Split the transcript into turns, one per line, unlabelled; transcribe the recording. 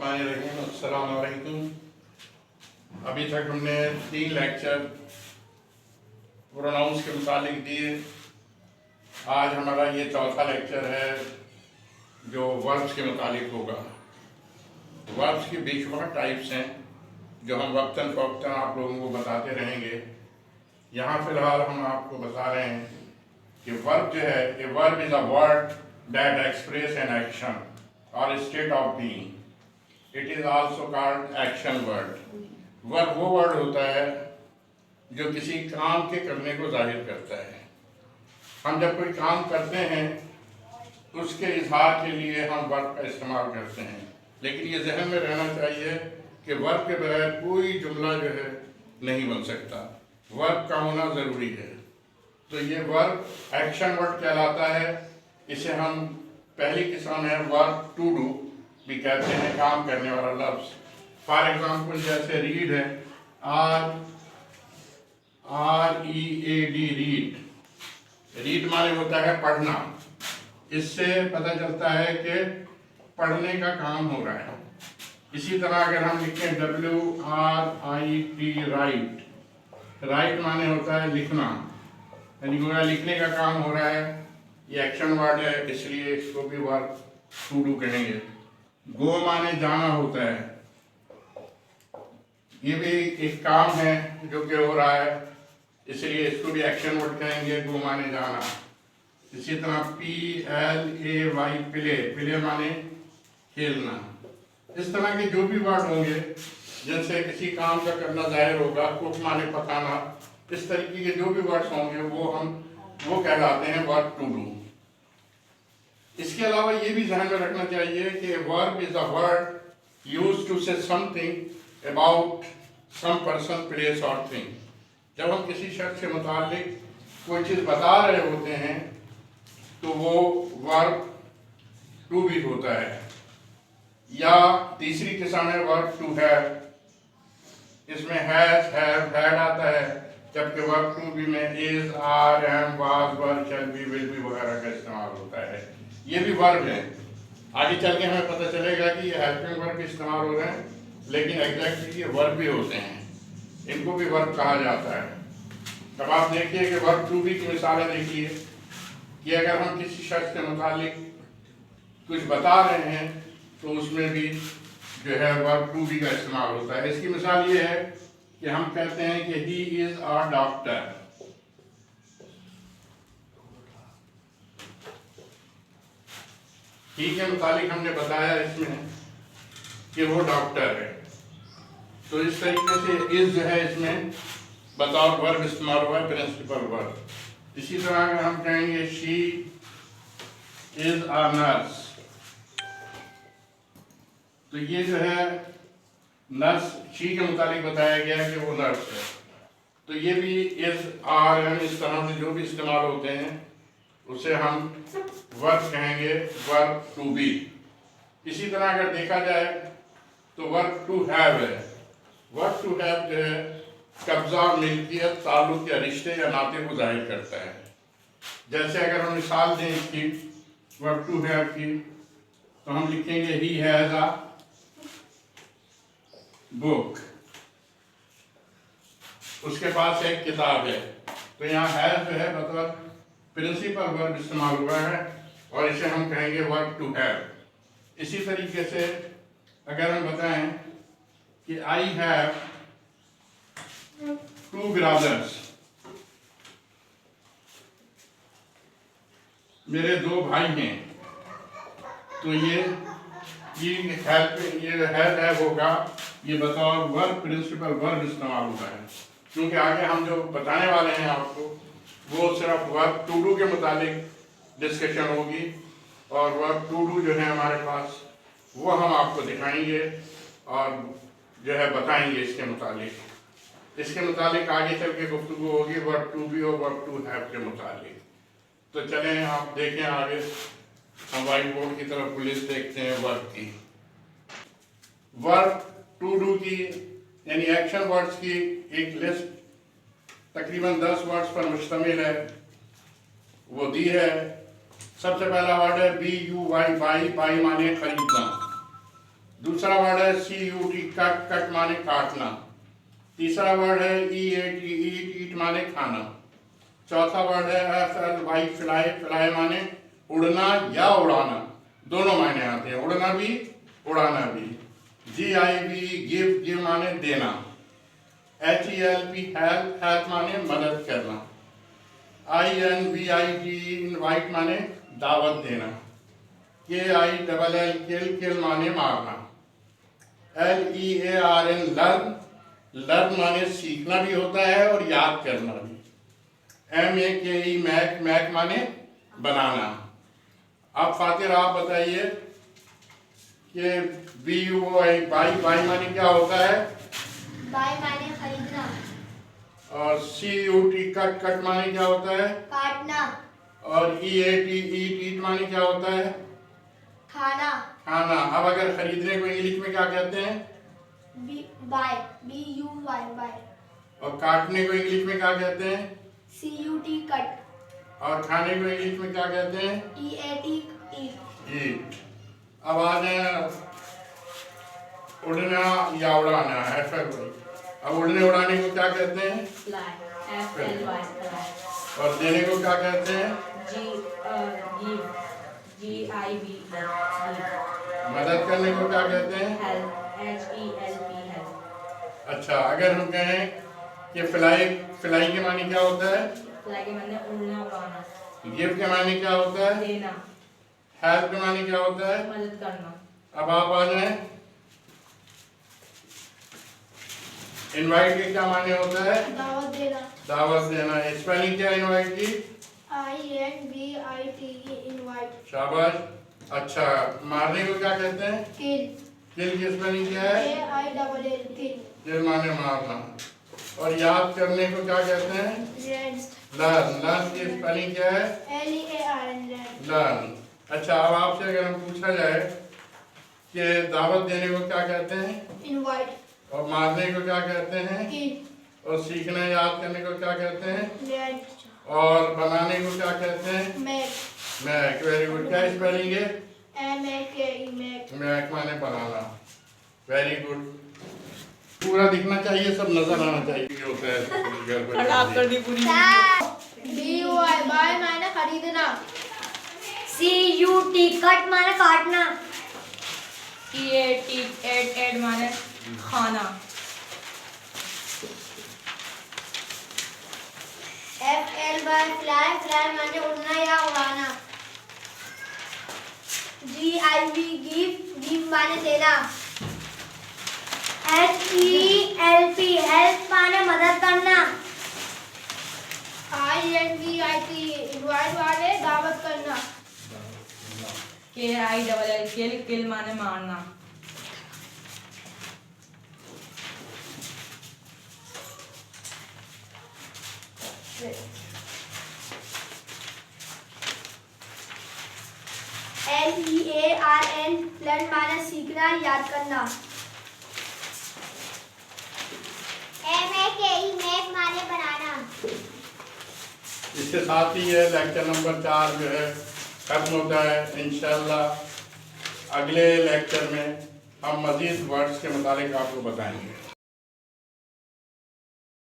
बिस्मिल्लाहिर्रहमानिर्रहीम। अस्सलाम वालेकुम। अभी तक हमने 3 लेक्चर प्रोनाउंस के मुतालिक दिए। आज हमारा ये चौथा लेक्चर है जो वर्ब्स के मुतालिक होगा। वर्ब्स की बेशुमार टाइप्स हैं जो हम वक्तन फ़वक्तन आप लोगों को बताते रहेंगे। यहाँ फ़िलहाल हम आपको बता रहे हैं कि वर्ब जो है, a verb is a word that express an action और state of being. It is also called action word. Verb वो वर्ड होता है जो किसी काम के करने को जाहिर करता है। हम जब कोई काम करते हैं उसके इजहार के लिए हम वर्ब का इस्तेमाल करते हैं, लेकिन ये जहन में रहना चाहिए कि वर्ब के बगैर कोई जुमला जो है नहीं बन सकता। वर्ब का होना ज़रूरी है। तो ये वर्ब एक्शन वर्ड कहलाता है। इसे हम पहली किस्म है वर्ब टू डू भी कहते हैं, काम करने वाला लफ्ज़। फॉर एग्जाम्पल जैसे रीड है, READ रीड। रीड माने होता है पढ़ना। इससे पता चलता है कि पढ़ने का काम हो रहा है। इसी तरह अगर हम लिखें WRIT राइट, राइट माने होता है लिखना, यानी गोया लिखने का काम हो रहा है। ये एक्शन वर्ड है, इसलिए इसको भी वर्ब टू डू कहेंगे। गो माने जाना होता है, ये भी एक काम है जो कि हो रहा है, इसलिए इसको भी एक्शन वर्ड कहेंगे, गो माने जाना। इसी तरह PLAY प्ले, प्ले माने खेलना। इस तरह के जो भी वर्ड होंगे जिनसे किसी काम का करना जाहिर होगा, कुक माने पकाना, इस तरीके के जो भी वर्ड्स होंगे वो कहलाते हैं वर्ब टू डू। इसके अलावा ये भी ध्यान में रखना चाहिए कि verb is a word used to say something about some person, place और थिंग। जब हम किसी शख्स से मुताल्लिक कोई चीज़ बता रहे होते हैं तो वो वर्ब टू भी होता है। या तीसरी किस्म है वर्ब टू हैव। इसमें हैज, हैव, हैड आता है, जबकि वर्ब टू भी में is, are, am, was, were, shall be, will be वगैरह का इस्तेमाल होता है। ये भी वर्ब है। आगे चल के हमें पता चलेगा कि ये हेल्पिंग वर्ब भी इस्तेमाल हो रहे हैं, लेकिन एग्जैक्टली ये वर्ब भी होते हैं, इनको भी वर्ब कहा जाता है। तब आप देखिए कि वर्ब टू भी की मिसालें देखिए कि अगर हम किसी शख्स के मुतालिक कुछ बता रहे हैं तो उसमें भी जो है वर्ब टू भी का इस्तेमाल होता है। इसकी मिसाल ये है कि हम कहते हैं कि ही इज़ अ डॉक्टर। ही के मुतालिक हमने बताया इसमें कि वो डॉक्टर है, तो इस तरीके से इज जो है इसमें बतौर वर्ब इस्तेमाल हुआ है, प्रिंसिपल वर्ब। इसी तरह अगर हम कहेंगे शी इज अ नर्स, तो ये जो है नर्स शी के मुतालिक बताया गया है कि वो नर्स है। तो ये भी इज, आर, एम, इस तरह से जो भी इस्तेमाल होते हैं उसे हम वर्ब कहेंगे, वर्ब टू बी। इसी तरह अगर देखा जाए तो वर्ब टू हैव है। वर्ब टू हैव जो है कब्जा, मिल्कियत, ताल्लुक या रिश्ते या नाते को जाहिर करता है। जैसे अगर हम मिसाल दें इसकी वर्ब टू हैव की, तो हम लिखेंगे ही हैज अ बुक, उसके पास एक किताब है। तो यहाँ हैज जो है मतलब प्रिंसिपल वर्ब इस्तेमाल हुआ है और इसे हम कहेंगे वर्ब टू हैव। इसी तरीके से अगर हम बताएं कि आई हैव टू ब्रदर्स, मेरे 2 भाई हैं, तो ये हैव होगा, ये बतौर वर्ब प्रिंसिपल वर्ब इस्तेमाल हुआ है। क्योंकि आगे हम जो बताने वाले हैं आपको वो सिर्फ वर्ब टू डू के मुतालिक डिस्कशन होगी, और वर्ब टू डू जो है हमारे पास वो हम आपको दिखाएंगे और जो है बताएंगे इसके मुतालिक आगे चल के गुफ्तगू होगी वर्ब टू बी और वर्ब टू हैव के मुतालिक। तो चलें आप देखें आगे, हम व्हाइट बोर्ड की तरफ लिस्ट देखते हैं वर्ब की। वर्ब टू डू की यानी एक्शन वर्ड्स की एक लिस्ट तकरीबन 10 वर्ड्स पर मुश्तमिल है, वो दी है। सबसे पहला वर्ड है BUY, बाई, बाई माने खरीदना। दूसरा वर्ड है CUT कट, कट माने काटना। तीसरा वर्ड है EAT ईट, ईट माने खाना। चौथा वर्ड है FLY फ्लाई, फ्लाई माने उड़ना या उड़ाना, दोनों मायने आते हैं, उड़ना भी उड़ाना भी। GIV गिव, गिव माने देना। HELP हेल्प, हेल्प माने मदद करना। INVIT इनवाइट माने दावत देना। KILL किल, किल माने मारना। LEARN लर्न, लर्न माने सीखना भी होता है और याद करना भी। MAKE मैक, मैक माने बनाना। अब फातिर आप बताइए कि BUY बाई, बाई माने क्या होता है?
बाय माने खरीदना।
और CUT कट, कट माने क्या होता है?
काटना।
और EAT ईट, ईट माने क्या होता है?
खाना।
खाना। अब अगर खरीदने को इंग्लिश में क्या कहते हैं?
Buy, BUY buy.
और काटने को इंग्लिश में क्या कहते हैं?
CUT cut.
और खाने को इंग्लिश में क्या कहते हैं?
EAT ईट।
ईट। अब आ जाए उड़ना या उड़ाना, FLY। अब उड़ने उड़ाने को क्या कहते हैं?
Fly, FLY fly.
और देने को क्या कहते हैं?
Give, GIV give.
मदद करने को क्या कहते हैं?
Help, HELP help.
अच्छा, अगर हम कहें कि फ्लाई, फ्लाई के माने क्या होता है?
फ्लाई के माने उड़ना उड़ाना।
गिव के माने क्या होता है?
देना,
हेल्प के माने क्या होता है?
मदद करना।
अब आप आ जाए इनवाइट के क्या माने होता है?
दावत देना।
दावत देना। स्पेलिंग क्या है इनवाइट की?
INVITE invite.
शाबाश। अच्छा, मारने को क्या कहते हैं?
किल।
किल की स्पेलिंग क्या है?
KILL किल।
किल माने मारना। और याद करने को क्या कहते हैं? लर्न, लर्न की स्पेलिंग क्या है?
LEARN
learn. अच्छा, अब आपसे अगर हम पूछा जाए कि दावत देने को क्या कहते हैं?
इनवाइट।
और मारने को क्या कहते हैं?
किल।
और सीखना याद करने को क्या कहते हैं?
लर्न।
और बनाने को क्या कहते हैं?
मैक।
मैक। Very good. क्या स्पेलिंग है?
MAKE make.
मैक माने बनाना। Very good. पूरा दिखना चाहिए, सब नजर आना चाहिए। ये होता है
खराब कर दी पूरी।
BUY बाय माने खरीदना।
CUT कट माने काटना।
EAT एड माने खाना।
FLY फ्लाई, फ्लाई माने उड़ना या उड़ाना। GIV गिव, गिव माने देना।
HELP हेल्प माने मदद करना।
INVIT इनवाइट माने दावत करना।
KILL किल, किल माने मारना।
LEARN लर्न माने सीखना याद करना। MAKE मैक माने बनाना।
इसके साथ ही ये लेक्चर नंबर 4 जो है खत्म होता है। इंशाल्लाह अगले लेक्चर में हम मज़ीद वर्ड्स के मुतालिक आपको बताएंगे।